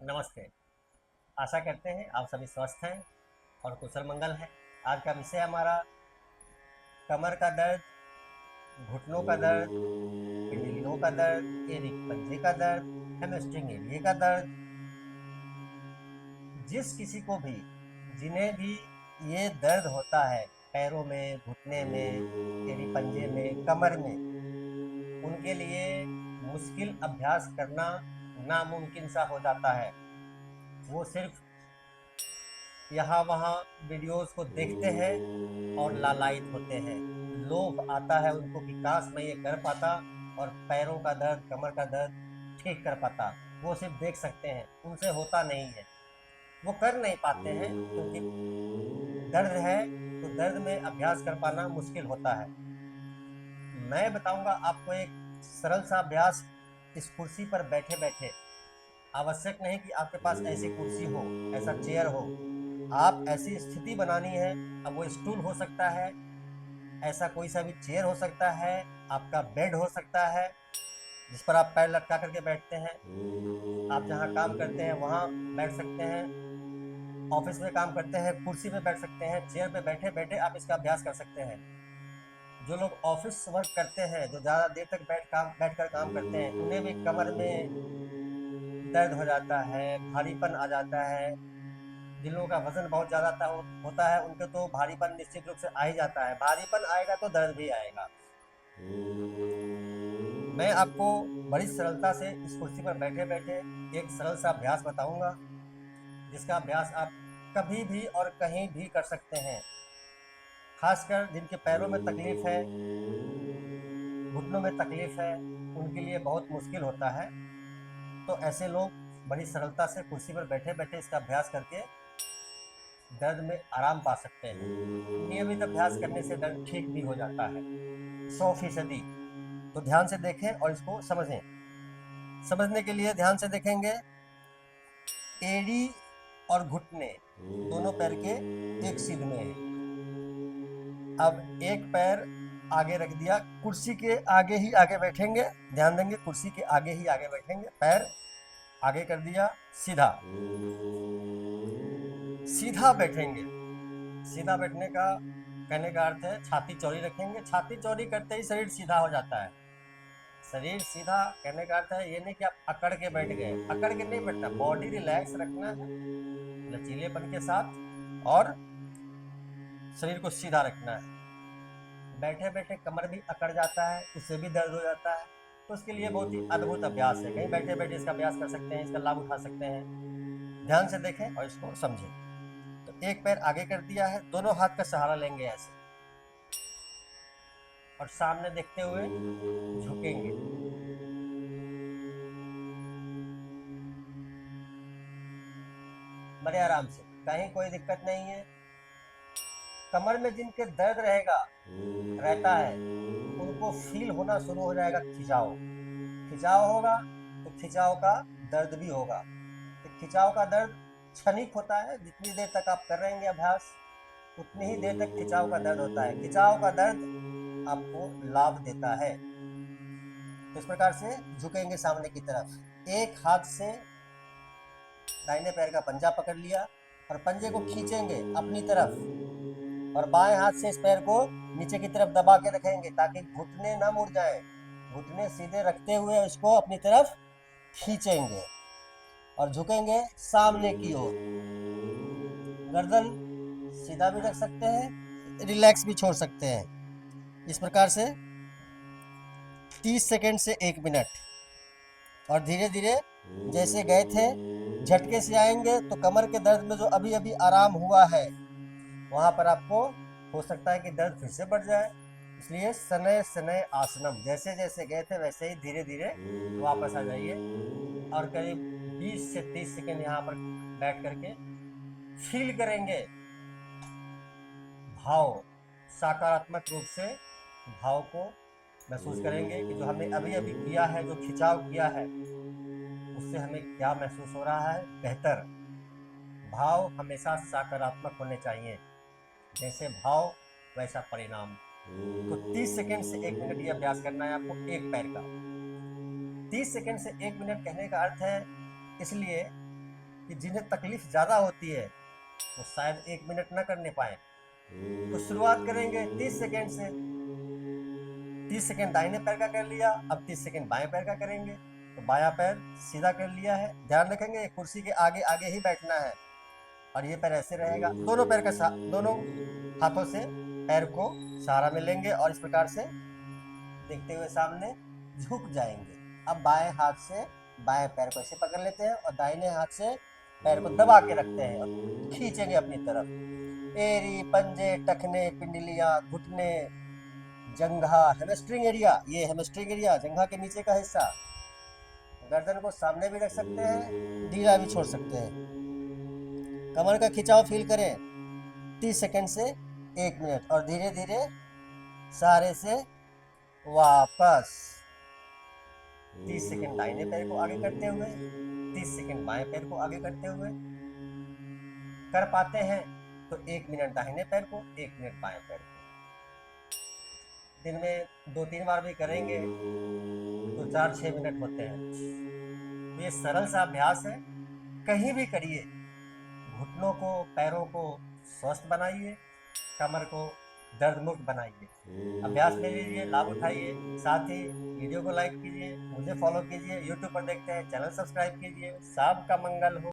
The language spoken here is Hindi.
नमस्ते। आशा करते हैं आप सभी स्वस्थ हैं और कुशल मंगल हैं। आज का विषय हमारा कमर का दर्द, घुटनों का दर्द, पिंडलियों का दर्द, एरिक पंजे का दर्द, हैमस्ट्रिंग एरिया का दर्द। जिस किसी को भी, जिन्हें भी ये दर्द होता है पैरों में, घुटने में, एरी पंजे में, कमर में, उनके लिए मुश्किल अभ्यास करना नामुमकिन सा हो जाता है। वो सिर्फ यहाँ वहाँ वीडियोस को देखते हैं और लालायित होते हैं। लोभ आता है उनको कि काश मैं ये कर पाता और पैरों का दर्द, कमर का दर्द ठीक कर पाता। वो सिर्फ देख सकते हैं, उनसे होता नहीं है। वो कर नहीं पाते हैं क्योंकि दर्द है, तो दर्द में अभ्यास कर पाना मुश्किल होता है। मैं बताऊंगा आपको एक सरल सा अभ्यास, इस कुर्सी पर बैठे बैठे। आवश्यक नहीं कि आपके पास ऐसी कुर्सी हो, ऐसा चेयर हो। आप ऐसी स्थिति बनानी है। अब वो स्टूल हो सकता है, ऐसा कोई सा भी चेयर हो सकता है, आपका बेड हो सकता है जिस पर आप पैर लटका करके बैठते हैं। आप जहाँ काम करते हैं वहाँ बैठ सकते हैं। ऑफिस में काम करते हैं, कुर्सी पे बैठ सकते हैं, चेयर पे बैठे बैठे आप इसका अभ्यास कर सकते हैं। जो लोग ऑफिस वर्क करते हैं, जो ज़्यादा देर तक बैठ कर काम करते हैं, उन्हें भी कमर में दर्द हो जाता है, भारीपन आ जाता है। जिन लोगों का वजन बहुत ज़्यादा होता है, उनके तो भारीपन निश्चित रूप से आ ही जाता है। भारीपन आएगा तो दर्द भी आएगा। मैं आपको बड़ी सरलता से इस कुर्सी पर बैठे बैठे एक सरल सा अभ्यास बताऊंगा, जिसका अभ्यास आप कभी भी और कहीं भी कर सकते हैं। खासकर जिनके पैरों में तकलीफ है, घुटनों में तकलीफ है, उनके लिए बहुत मुश्किल होता है। तो ऐसे लोग बड़ी सरलता से कुर्सी पर बैठे बैठे इसका अभ्यास करके दर्द में आराम पा सकते हैं। नियमित अभ्यास करने से दर्द ठीक भी हो जाता है, 100%। तो ध्यान से देखें और इसको समझें। समझने के लिए ध्यान से देखेंगे। एड़ी और घुटने दोनों पैर के एक सीध में है। अब एक पैर आगे रख दिया, कुर्सी के आगे ही आगे बैठेंगे। ध्यान देंगे, कुर्सी के आगे ही आगे बैठेंगे। पैर आगे कर दिया, सीधा सीधा बैठेंगे। सीधा बैठने का कहने का अर्थ है छाती चौड़ी रखेंगे। छाती चौड़ी करते ही शरीर सीधा हो जाता है। शरीर सीधा कहने का अर्थ है ये नहीं कि आप अकड़ के बैठ गए। अकड़ के नहीं बैठना, बॉडी रिलैक्स रखना है लचीलेपन के साथ, और शरीर को सीधा रखना है। बैठे बैठे कमर भी अकड़ जाता है, उससे भी दर्द हो जाता है। तो उसके लिए बहुत ही अद्भुत अभ्यास है। कहीं बैठे बैठे इसका अभ्यास कर सकते हैं, इसका लाभ उठा सकते हैं। ध्यान से देखें और इसको समझें। तो एक पैर आगे कर दिया है, दोनों हाथ का सहारा लेंगे ऐसे, और सामने देखते हुए झुकेंगे। बड़े आराम से, कहीं कोई दिक्कत नहीं है। कमर में जिनके दर्द रहता है, उनको फील होना शुरू हो जाएगा खिंचाव। खिंचाव होगा तो खिंचाव का दर्द भी होगा। तो खिंचाव का दर्द क्षणिक होता है। जितनी देर तक आप कर रहेंगे अभ्यास, उतनी ही देर तक खिंचाव का दर्द होता है। खिंचाव का दर्द आपको लाभ देता है। तो इस प्रकार से झुकेंगे सामने की तरफ। एक हाथ से दाहिने पैर का पंजा पकड़ लिया और पंजे को खींचेंगे अपनी तरफ, और बाएं हाथ से इस पैर को नीचे की तरफ दबा के रखेंगे ताकि घुटने ना मुड़ जाए। घुटने सीधे रखते हुए इसको अपनी तरफ खींचेंगे और झुकेंगे सामने की ओर। गर्दन सीधा भी रख सकते हैं, रिलैक्स भी छोड़ सकते हैं। इस प्रकार से 30 सेकंड से 1 मिनट, और धीरे धीरे जैसे गए थे झटके से आएंगे तो कमर के दर्द में जो अभी अभी आराम हुआ है, वहां पर आपको हो सकता है कि दर्द फिर से बढ़ जाए। इसलिए शनैः शनैः आसनम, जैसे जैसे गए थे वैसे ही धीरे धीरे वापस आ जाइए, और करीब 20 से 30 सेकंड यहाँ पर बैठ करके फील करेंगे भाव। सकारात्मक रूप से भाव को महसूस करेंगे कि जो हमने अभी अभी किया है, जो खिंचाव किया है, उससे हमें क्या महसूस हो रहा है। बेहतर भाव हमेशा सकारात्मक होने चाहिए। जैसे भाव वैसा परिणाम। तो 30 सेकंड से 1 मिनट ये अभ्यास करना है आपको एक पैर का। 30 सेकंड से 1 मिनट कहने का अर्थ है इसलिए कि जिन्हें तकलीफ ज़्यादा होती है वो शायद 1 मिनट ना करने पाए। तो शुरुआत करेंगे 30 सेकेंड से। 30 सेकेंड दाहिने पैर का कर लिया, अब 30 सेकेंड बाएं पैर का करेंगे। तो बायां पैर सीधा कर लिया है, ध्यान रखेंगे कुर्सी के आगे आगे ही बैठना है और ये पैर ऐसे रहेगा। दोनों पैर का दोनों हाथों से पैर को सहारा में लेंगे और इस प्रकार से देखते हुए सामने झुक जाएंगे। अब बाएं हाथ से बाएं पैर को ऐसे पकड़ लेते हैं और दाहिने हाथ से पैर को दबा के रखते हैं और खींचेंगे अपनी तरफ। एरी, पंजे, टखने, पिंडलियां, घुटने, जंघा, हैमस्ट्रिंग एरिया, ये हैमस्ट्रिंग एरिया जंघा के नीचे का हिस्सा। गर्दन को सामने भी रख सकते हैं, ढीला भी छोड़ सकते हैं। कमर का खिंचाव फील करें। 30 सेकंड से 1 मिनट और धीरे धीरे सहारे से वापस। 30 सेकंड दाहिने पैर को आगे करते हुए, 30 सेकंड बाएं पैर को आगे करते हुए। कर पाते हैं तो 1 मिनट दाहिने पैर को, 1 मिनट बाएं पैर को। दिन में 2-3 बार भी करेंगे तो 4-6 मिनट होते हैं। तो ये सरल सा अभ्यास है, कहीं भी करिए। घुटनों को, पैरों को स्वस्थ बनाइए, कमर को दर्द मुक्त बनाइए। अभ्यास ले लीजिए, लाभ उठाइए। साथ ही वीडियो को लाइक कीजिए, मुझे फॉलो कीजिए। यूट्यूब पर देखते हैं, चैनल सब्सक्राइब कीजिए। सबका मंगल हो।